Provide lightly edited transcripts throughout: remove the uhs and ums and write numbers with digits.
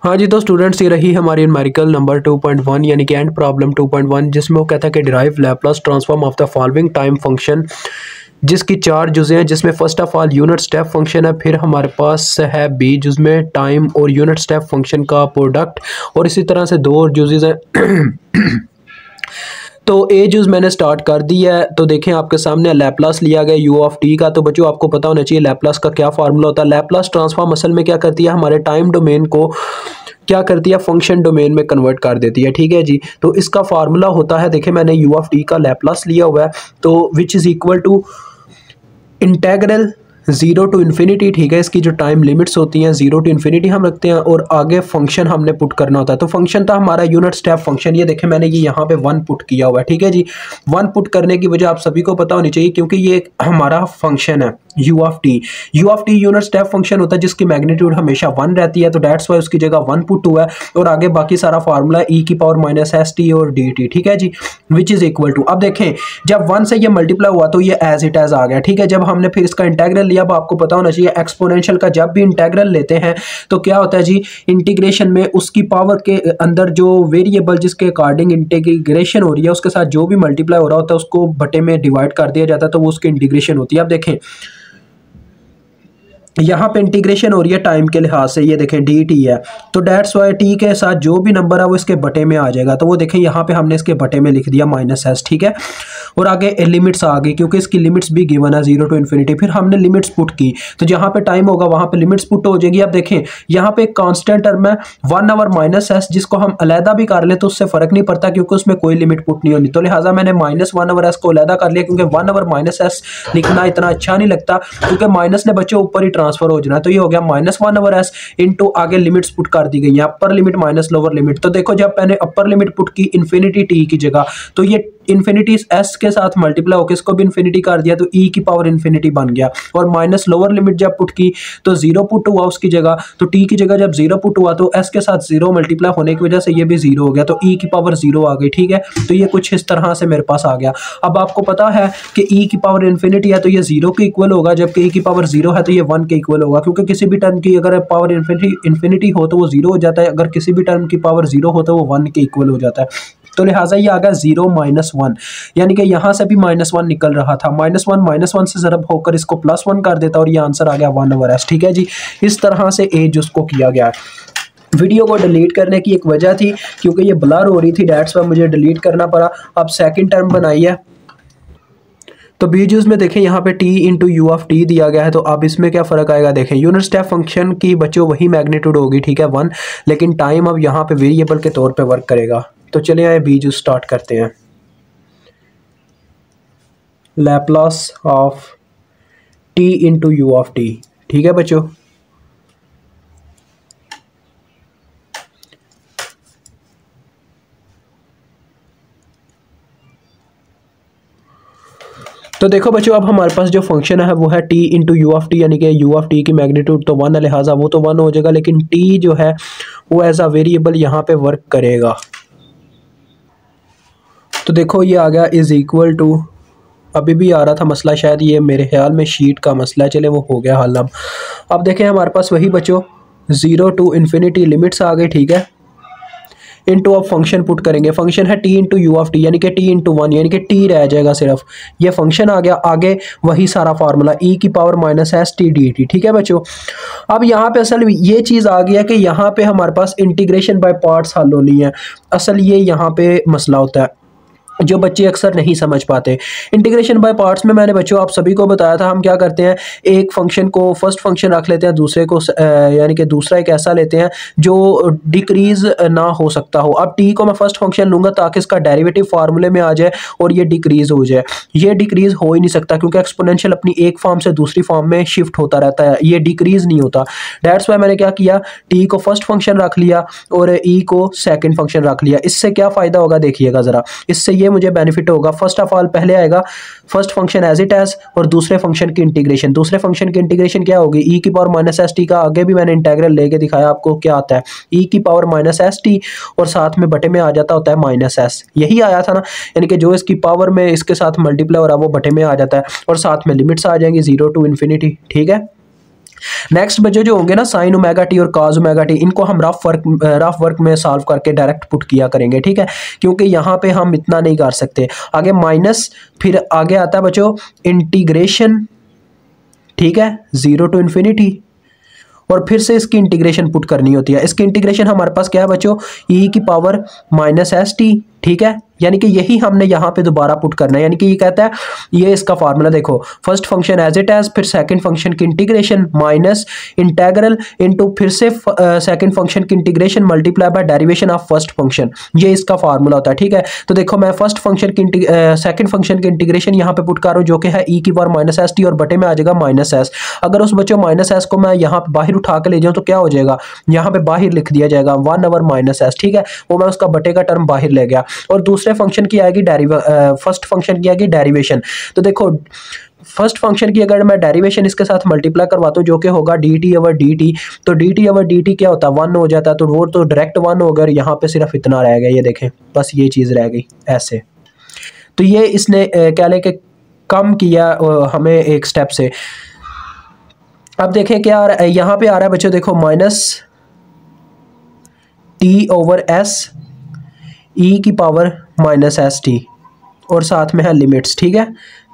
हाँ जी, तो स्टूडेंट्स ये रही हमारी न्यूमेरिकल नंबर 2.1 यानी कि एंड प्रॉब्लम 2.1, जिसमें वो कहता है कि derive Laplace transform of the following time function, जिसकी 4 जुज़े हैं, जिसमें first of all unit step function है, फिर हमारे पास है बी जिसमें टाइम और यूनिट स्टेप फंक्शन का प्रोडक्ट, और इसी तरह से 2 और जुज़ेस हैं। तो ए जूज़ मैंने स्टार्ट कर दिया है। तो देखें आपके सामने लैप्लास लिया गया यू ऑफ टी का। तो बच्चों आपको पता होना चाहिए लैप्लास का क्या फार्मूला होता है। लैप्लास ट्रांसफॉर्म असल में क्या करती है, हमारे टाइम डोमेन को क्या करती है, फंक्शन डोमेन में कन्वर्ट कर देती है। ठीक है जी, तो इसका फार्मूला होता है, देखें मैंने यू ऑफ टी का लैप्लास लिया हुआ है, तो which is equal to integral 0 to infinity. ठीक है, इसकी जो टाइम लिमिट्स होती हैं 0 टू इन्फिनिटी हम रखते हैं, और आगे फंक्शन हमने पुट करना होता है। तो फंक्शन था हमारा यूनिट स्टेप फंक्शन। ये देखें मैंने ये यहाँ पे 1 पुट किया हुआ है। ठीक है जी, 1 पुट करने की वजह आप सभी को पता होनी चाहिए, क्योंकि ये हमारा फंक्शन है you of T. U of T unit step function होता है जिसकी मैग्नीट्यूड हमेशा 1 रहती है, तो डेट्स वाई उसकी जगह 1 पुट हुआ है, और आगे बाकी सारा फार्मूला ई की पावर माइनस एस टी और डी टी। ठीक है जी, विच इज इक्वल टू, अब देखें जब 1 से ये मल्टीप्लाई हुआ तो ये एज इट एज आ गया। ठीक है, जब हमने फिर इसका इंटेग्रल लिया, अब आपको पता होना चाहिए एक्सपोनेंशियल का जब भी इंटेग्रल लेते हैं तो क्या होता है जी, इंटीग्रेशन में उसकी पावर के अंदर जो वेरिएबल जिसके अकॉर्डिंग इंटीग्रेशन हो रही है उसके साथ जो भी मल्टीप्लाई हो रहा होता है उसको बटे में डिवाइड कर दिया जाता है, तो वो उसकी इंटीग्रेशन होती है। अब देखें यहाँ पे इंटीग्रेशन हो रही है टाइम के लिहाज से, ये देखें डी टी है, तो डेट्स वाई टी के साथ जो भी नंबर है वो इसके बटे में आ जाएगा। तो वो देखें यहाँ पे हमने इसके बटे में लिख दिया माइनस एस। ठीक है, और आगे लिमिट्स आ गई क्योंकि इसकी लिमिट्स भी गिवन है 0 टू इन्फिनिटी। फिर हमने लिमिट्स पुट की, तो जहाँ पे टाइम होगा वहाँ पे लिमिट्स पुट हो जाएगी। अब देखें यहाँ पे एक कांस्टेंट टर्म है 1 आवर माइनस एस, जिसको हम अलहदा भी कर ले तो उससे फर्क नहीं पड़ता क्योंकि उसमें कोई लिमिट पुट नहीं होनी। तो लिहाजा मैंने -1 आवर एस को अलहदा कर लिया, क्योंकि 1 आवर माइनस एस लिखना इतना अच्छा नहीं लगता, क्योंकि माइनस ने बच्चे ऊपर ही ट्रांसफर हो जाना। तो ये हो गया -1 आवर एस इंटू आगे लिमिट्स पुट कर दी गई है, upper limit minus lower limit. तो देखो जब मैंने अपर लिमिट पुट की इन्फिनिटी टी की जगह, तो ये इन्फिनिटी एस के साथ मल्टीप्लाई होकर इसको भी इन्फिनिटी कर दिया, तो ई की पावर इन्फिनिटी बन गया। और माइनस लोअर लिमिट जब पुट की तो 0 पुट हुआ उसकी जगह, तो टी की जगह जब 0 पुट हुआ तो एस के साथ 0 मल्टीप्लाई होने की वजह से ये भी 0 हो गया, तो ई की पावर 0 आ गई। ठीक है, तो ये कुछ इस तरह से मेरे पास आ गया। अब आपको पता है कि ई की पावर इन्फिनिटी है तो ये 0 के इक्वल होगा, जबकि ई की पावर 0 है तो ये 1 के इक्वल होगा, क्योंकि किसी भी टर्म की अगर पावर इन्फिनिटी हो तो वो 0 हो जाता है, अगर किसी भी टर्म की पावर 0 हो तो वो 1 के इक्वल हो जाता है। तो लिहाजा ये आ गया 0 -1, यानी कि यहाँ से भी -1 निकल रहा था, -1 से ज़रब होकर इसको +1 कर देता और ये आंसर आ गया 1 ओवर एस। ठीक है जी, इस तरह से एज उसको किया गया है। वीडियो को डिलीट करने की एक वजह थी क्योंकि ये ब्लर हो रही थी, डेट्स पर मुझे डिलीट करना पड़ा। अब सेकंड टर्म बनाई है, तो बी जूस में देखें यहाँ पे T into you of T दिया गया है, तो अब इसमें क्या फ़र्क आएगा, देखें यूनिट स्टेप फंक्शन की बच्चों वही मैग्नीट्यूड होगी। ठीक है 1, लेकिन टाइम अब यहाँ पे वेरिएबल के तौर पे वर्क करेगा। तो चलिए आए बी जूस स्टार्ट करते हैं। Laplace of T into you of T. ठीक है बच्चों, तो देखो बच्चों अब हमारे पास जो फंक्शन है वो है T into you of T, यानी कि यू ऑफ टी की मैग्नीट्यूड तो 1 है, लिहाजा वो तो 1 हो जाएगा, लेकिन टी जो है वो एज अ वेरिएबल यहाँ पे वर्क करेगा। तो देखो ये आ गया इज इक्वल टू, अभी भी आ रहा था मसला, शायद ये मेरे ख्याल में शीट का मसला है, चले वो हो गया हल। अब देखें हमारे पास वही बच्चों 0 टू इन्फिनिटी लिमिट्स आ गई। ठीक है, इंटू अब फंक्शन पुट करेंगे, फंक्शन है T into you of T, यानी कि टी इंटू 1, यानी कि टी रह जाएगा सिर्फ, ये फंक्शन आ गया, आगे वही सारा फार्मूला ई की power minus S T D T. ठीक है बच्चों, अब यहाँ पे असल ये चीज़ आ गई है कि यहाँ पे हमारे पास इंटीग्रेशन बाय पार्ट्स हल होनी है। असल ये यहाँ पे मसला होता है जो बच्चे अक्सर नहीं समझ पाते। इंटीग्रेशन बाय पार्ट्स में मैंने बच्चों आप सभी को बताया था, हम क्या करते हैं, एक फंक्शन को फर्स्ट फंक्शन रख लेते हैं, दूसरे को यानी कि दूसरा एक ऐसा लेते हैं जो डिक्रीज ना हो सकता हो। अब टी को मैं फर्स्ट फंक्शन लूँगा ताकि इसका डेरिवेटिव फार्मूले में आ जाए और ये डिक्रीज हो जाए। ये डिक्रीज हो ही नहीं सकता क्योंकि एक्सपोनेंशियल अपनी एक फॉर्म से दूसरी फॉर्म में शिफ्ट होता रहता है, ये डिक्रीज नहीं होता। दैट्स वाई मैंने क्या किया, टी को फर्स्ट फंक्शन रख लिया और ई को सेकेंड फंक्शन रख लिया। इससे क्या फ़ायदा होगा देखिएगा ज़रा, इससे ये मुझे बेनिफिट होगा। फर्स्ट ऑफ ऑल पहले आएगा first function as it is और दूसरे फंक्शन की इंटीग्रेशन। दूसरे फंक्शन की इंटीग्रेशन क्या होगी, ई की पावर माइनस एस टी का आगे भी मैंने इंटीग्रल लेके दिखाया आपको क्या आता है, ई की पावर माइनस एस टी और साथ में बटे में आ जाता होता है माइनस एस, यही आया था ना, यानी कि जो इसकी पावर में इसके साथ मल्टीप्लाई हो रहा है वो बटे में आ जाता है और साथ में लिमिट्स आ जाएंगी 0 टू इन्फिनिटी। ठीक है, नेक्स्ट बच्चों जो होंगे ना साइन ओमेगा टी और कॉस ओमेगा टी, इनको हम रफ वर्क में सॉल्व करके डायरेक्ट पुट किया करेंगे, ठीक है, क्योंकि यहाँ पे हम इतना नहीं कर सकते। आगे माइनस, फिर आगे आता है बच्चों इंटीग्रेशन, ठीक है, 0 टू इन्फिनिटी, और फिर से इसकी इंटीग्रेशन पुट करनी होती है। इसकी इंटीग्रेशन हमारे पास क्या है बच्चों, e की पावर माइनस एस टी, ठीक है, यानी कि यही हमने यहाँ पे दोबारा पुट करना है। यानी कि ये कहता है, ये इसका फार्मूला देखो, first function as it is, फिर सेकंड फंक्शन की इंटीग्रेशन माइनस इंटेग्रल इनटू फिर से सेकंड फंक्शन की integration multiply by derivation of first function, ये इसका फार्मूला होता है, ठीक है। तो देखो मैं फर्स्ट फंक्शन की सेकंड फंक्शन की इंटीग्रेशन यहाँ पे पुट कर रहा हूँ, जो कि है e की पावर माइनस एस टी, और बटे में आ जाएगा माइनस एस। अगर उस बच्चों माइनस एस को मैं यहाँ पे बाहर उठा के ले जाऊँ तो क्या हो जाएगा, यहाँ पे बाहर लिख दिया जाएगा 1 माइनस एस, ठीक है, वो मैं उसका बटे का टर्म बाहर ले गया। और दूसरे फंक्शन की आएगी फर्स्ट फंक्शन की आएगी डेरिवेशन। तो देखो फर्स्ट फंक्शन की अगर मैं डेरिवेशन इसके साथ मल्टीप्लाई करवाता हूँ, जो कि होगा D T over D T, तो D T over D T क्या होता है, 1 हो जाता है, तो वो तो डायरेक्ट 1 होगा, और यहाँ पे सिर्फ इतना रह गया, ये देखें बस ये चीज़ रह गई ऐसे। तो ये इसने क्या लेके कम किया हमें एक स्टेप से। अब देखें क्या यहाँ पे आ रहा है बच्चों, देखो minus T over S E की पावर माइनस एस टी, और साथ में है लिमिट्स, ठीक है,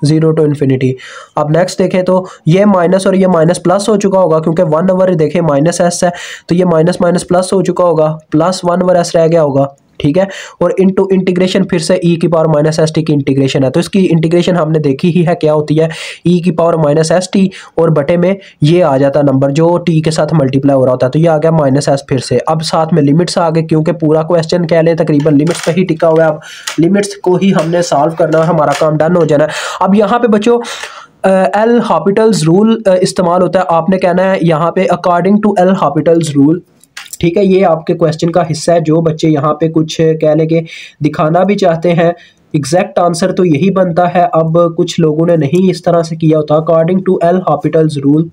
0 टू इन्फिनिटी। अब नेक्स्ट देखें तो ये माइनस और ये माइनस प्लस हो चुका होगा, क्योंकि 1 ओवर देखें माइनस एस है, तो ये माइनस माइनस प्लस हो चुका होगा, प्लस 1 ओवर एस रह गया होगा, ठीक है। और इनटू इंटीग्रेशन फिर से e की पावर माइनस एस टी की इंटीग्रेशन है, तो इसकी इंटीग्रेशन हमने देखी ही है क्या होती है, e की पावर माइनस एस टी, और बटे में ये आ जाता नंबर जो t के साथ मल्टीप्लाई हो रहा होता है, तो ये आ गया माइनस एस। फिर से अब साथ में लिमिट्स आ गए, क्योंकि पूरा क्वेश्चन कह लें तकरीबन लिमिट्स पे ही टिका हुआ है। अब लिमिट्स को ही हमने सॉल्व करना है, हमारा काम डन हो जाना है। अब यहाँ पे बच्चों एल हॉपिटल्स रूल इस्तेमाल होता है, आपने कहना है यहाँ पे अकॉर्डिंग टू एल हॉपिटल्स रूल, ठीक है, ये आपके क्वेश्चन का हिस्सा है। जो बच्चे यहाँ पे कुछ कह लेंगे दिखाना भी चाहते हैं, एग्जैक्ट आंसर तो यही बनता है। अब कुछ लोगों ने नहीं इस तरह से किया होता, अकॉर्डिंग टू एल हॉपिटल्स रूल।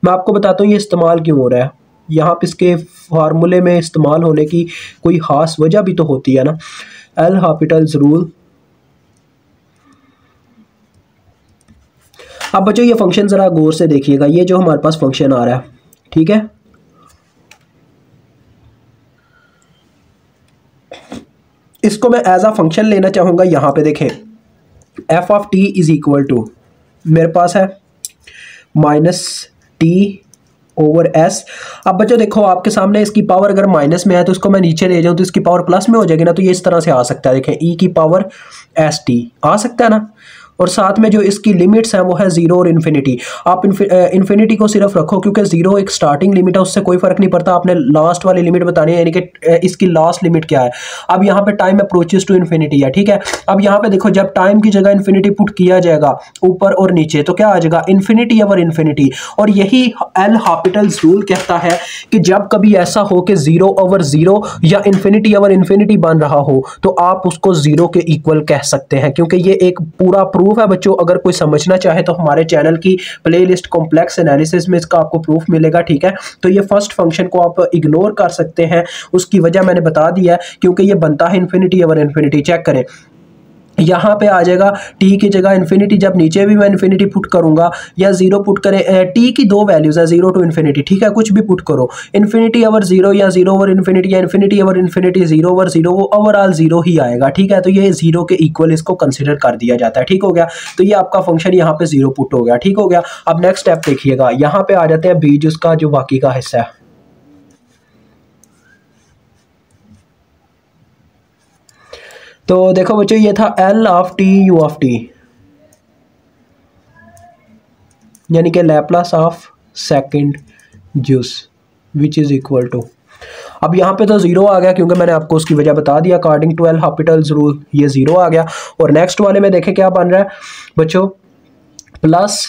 मैं आपको बताता हूँ ये इस्तेमाल क्यों हो रहा है, यहाँ पे इसके फार्मूले में इस्तेमाल होने की कोई ख़ास वजह भी तो होती है ना। एल हॉपिटल्स रूल, अब बच्चों ये फंक्शन ज़रा गौर से देखिएगा, ये जो हमारे पास फंक्शन आ रहा है, ठीक है, इसको मैं एज अ फंक्शन लेना चाहूँगा। यहाँ पे देखें F of T is equal to मेरे पास है माइनस टी ओवर एस। अब बच्चों देखो आपके सामने इसकी पावर अगर माइनस में है तो इसको मैं नीचे ले जाऊँ तो इसकी पावर प्लस में हो जाएगी ना, तो ये इस तरह से आ सकता है, देखें ई की पावर एस टी आ सकता है ना। और साथ में जो इसकी लिमिट्स हैं वो है 0 और इन्फिनिटी। आप इन्फिनिटी को सिर्फ रखो, क्योंकि 0 एक स्टार्टिंग लिमिट है, उससे कोई फर्क नहीं पड़ता, आपने लास्ट वाली लिमिट बतानी है, यानी कि इसकी लास्ट लिमिट क्या है। अब यहाँ पे टाइम अप्रोचेस टू इन्फिनिटी है, ठीक है। अब यहाँ पे देखो जब टाइम की जगह इन्फिनिटी पुट किया जाएगा ऊपर और नीचे, तो क्या आ जाएगा इन्फिनिटी ओवर इन्फिनिटी। और यही एल हॉपिटल्स रूल कहता है कि जब कभी ऐसा हो कि 0 ओवर 0 या इन्फिनिटी ओवर इन्फिनिटी बन रहा हो, तो आप उसको 0 के इक्वल कह सकते हैं, क्योंकि ये एक पूरा प्रूफ है बच्चों। अगर कोई समझना चाहे तो हमारे चैनल की प्लेलिस्ट कॉम्प्लेक्स एनालिसिस में इसका आपको प्रूफ मिलेगा, ठीक है। तो ये फर्स्ट फंक्शन को आप इग्नोर कर सकते हैं, उसकी वजह मैंने बता दी है, क्योंकि ये बनता है इन्फिनिटी ओवर इन्फिनिटी। चेक करें यहाँ पे आ जाएगा t की जगह इन्फिनिटी, जब नीचे भी मैं इन्फिनिटी पुट करूंगा या 0 पुट करें, t की दो वैल्यूज है 0 टू इन्फिनिटी, ठीक है, कुछ भी पुट करो, इन्फिनिटी ओवर 0 या 0 ओवर इन्फिनिटी या इन्फिनिटी ओवर इन्फिनिटी 0 ओवर 0, वो ओवरऑल 0 ही आएगा, ठीक है। तो ये 0 के इक्वल इसको कंसिडर कर दिया जाता है, ठीक हो गया। तो ये आपका फंक्शन यहाँ पे 0 पुट हो गया, ठीक हो गया। अब नेक्स्ट स्टेप देखिएगा, यहाँ पे आ जाते हैं बीज उसका जो बाकी का हिस्सा है। तो देखो बच्चों ये था L of T U of T, यानी कि Laplace of second juice which is equal to, अब यहाँ पे तो 0 आ गया क्योंकि मैंने आपको उसकी वजह बता दिया, अकॉर्डिंग टू एल हॉपिटल्स रूल ये 0 आ गया। और नेक्स्ट वाले में देखें क्या बन रहा है बच्चों, प्लस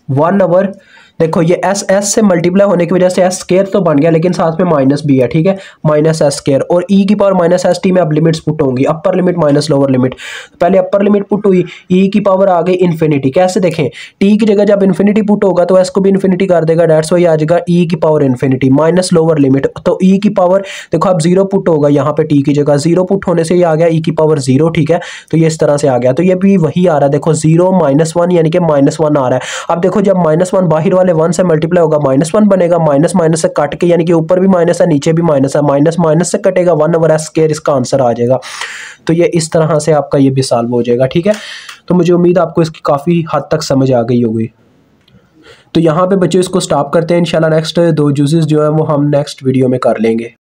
1 ओवर, देखो ये एस एस से मल्टीप्लाई होने की वजह से एस स्केयर तो बन गया, लेकिन साथ में माइनस भी है, ठीक है, माइनस एस स्केयर। और ई की पावर माइनस एस टी में अब लिमिट्स पुट होंगी, upper limit minus lower limit. पहले अपर लिमिट पुट हुई, ई की पावर आ गई इन्फिनिटी, कैसे देखें, टी की जगह जब इन्फिनिटी पुट होगा तो एस को भी इन्फिनिटी कर देगा, डेट्स वाई आ जाएगा ई की power infinity minus lower limit. तो ई की पावर देखो अब 0 पुट होगा यहाँ पे, टी की जगह 0 पुट होने से ये आ गया ई की पावर 0, ठीक है। तो ये इस तरह से आ गया, तो ये भी वही आ रहा है, देखो 0 -1 यानी कि -1 आ रहा है। अब देखो जब -1 बाहर वाले वाले 1 से मल्टीप्लाई होगा -1 बनेगा, माइनस माइनस से काट के, यानी कि ऊपर भी माइनस है नीचे भी माइनस है, माइनस माइनस से कटेगा 1/s², इसका आंसर आ जाएगा। तो ये इस तरह से आपका ये भी सॉल्व हो जाएगा। ठीक है, तो मुझे उम्मीद आपको इसकी काफ़ी हद तक समझ आ गई होगी। तो यहाँ पे बच्चों इसको स्टॉप करते हैं। इंशाल्लाह नेक्स्ट 2 यूजेस जो है वो हम नेक्स्ट वीडियो में कर लेंगे।